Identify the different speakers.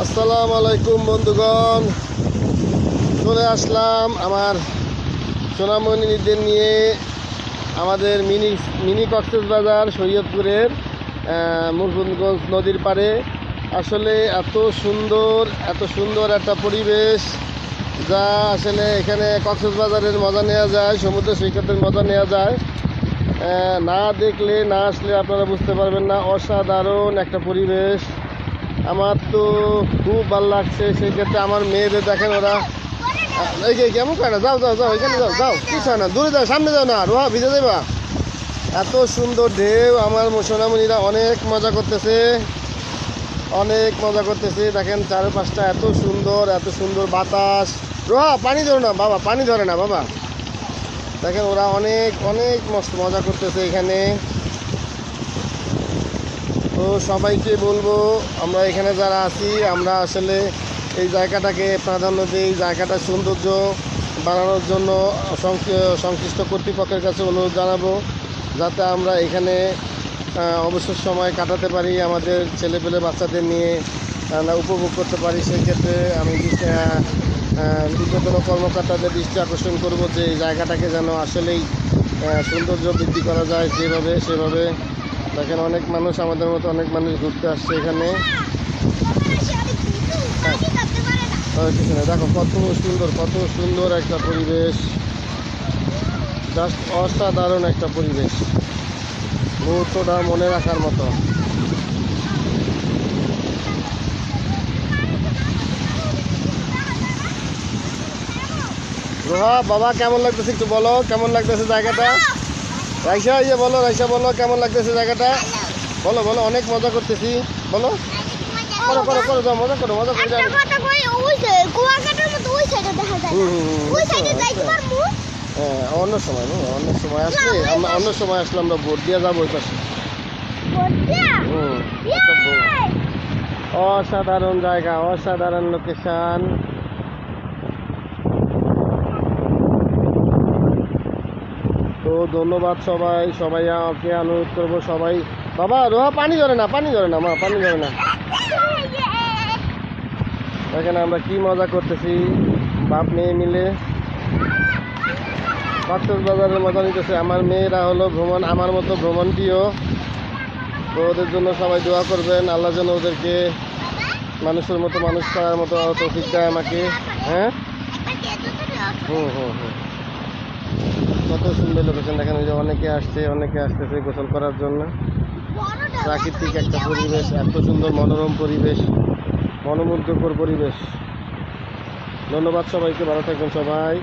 Speaker 1: আসসালামু আলাইকুম বন্ধুগণ, চলে আসলাম আমার সোনামণিদের নিয়ে আমাদের মিনি কক্সবাজার সৈয়দপুরের মুকুন্দগঞ্জ নদীর পাড়ে। আসলে এত সুন্দর একটা পরিবেশ, যা আসলে এখানে কক্সবাজারের মজা নেওয়া যায়, সমুদ্র সৈকতের মজা নেওয়া যায়। না দেখলে না আসলে আপনারা বুঝতে পারবেন না। অসাধারণ একটা পরিবেশ, আমার তো খুব ভালো লাগছে। সেই ক্ষেত্রে আমার মেয়েদের দেখেন, ওরা এই যে কেমন করে না, যাও যাও যাও এখানে যাও যাও, কিছু হয় না, দূরে যাও, সামনে যাও না, রোহা ভিজে দেবা। এত সুন্দর ঢেউ, আমার সোনামণিরা অনেক মজা করতেছে। দেখেন চারপাশটা এত সুন্দর বাতাস। রোহা পানি ধরো না বাবা, পানি ধরে না বাবা। দেখেন ওরা অনেক মস্ত মজা করতেছে এখানে। তো সবাইকে বলবো, আমরা এখানে যারা আছি, আমরা আসলে এই জায়গাটাকে প্রাধান্য দিই। জায়গাটার সৌন্দর্য বাড়ানোর জন্য সংশ্লিষ্ট কর্তৃপক্ষের কাছে অনুরোধ জানাবো, যাতে আমরা এখানে অবসর সময় কাটাতে পারি, আমাদের ছেলেপেলে বাচ্চাদের নিয়ে আমরা উপভোগ করতে পারি। সেই ক্ষেত্রে আমি ঊর্ধ্বতন কর্মকর্তাদের দৃষ্টি আকর্ষণ করব যে এই জায়গাটাকে যেন আসলেই সৌন্দর্য বৃদ্ধি করা যায় সেভাবে। দেখেন অনেক মানুষ, আমাদের মতো অনেক মানুষ ঘুরতে আসছে এখানে। দেখো কত সুন্দর একটা পরিবেশ, জাস্ট অসাধারণ একটা পরিবেশ, মুহূর্তটা মনে রাখার মতো। রোহা বাবা, কেমন লাগতেছে একটু বলো, কেমন লাগতেছে জায়গাটা? রাইসা বলো কেমন লাগতেছে জায়গাটা, বলো। অনেক মজা করতেছি, বলো। করো যাও, মজা করে যাও। হ্যাঁ, অন্য সময় আসলে আমরা ভোট দিয়ে যাবো ওই পাশে। অসাধারণ জায়গা, অসাধারণ লোকেশন। তো ধন্যবাদ সবাইকে অনুরোধ করবো, সবাই বাবা। রোহা পানি ধরে না মা, পানি ধরে না। দেখেন আমরা কি মজা করতেছি, বাপ মেয়ে মিলে কক্সবাজারের মজা নিতেছে। আমার মেয়েরা হলো আমার মতো ভ্রমণ প্রিয়। তো ওদের জন্য সবাই দোয়া করবেন, আল্লাহ যেন ওদেরকে মানুষের মতো মানুষ করার মতো তৌফিক দেয় আমাকে। হ্যাঁ, কত সুন্দর লোকেশন দেখেন। ওই যে অনেকে আসতেছে গোসল করার জন্য। প্রাকৃতিক একটা পরিবেশ, এত সুন্দর মনোরম পরিবেশ, মনোমুগ্ধকর পরিবেশ। ধন্যবাদ সবাইকে, ভালো থাকবেন সবাই।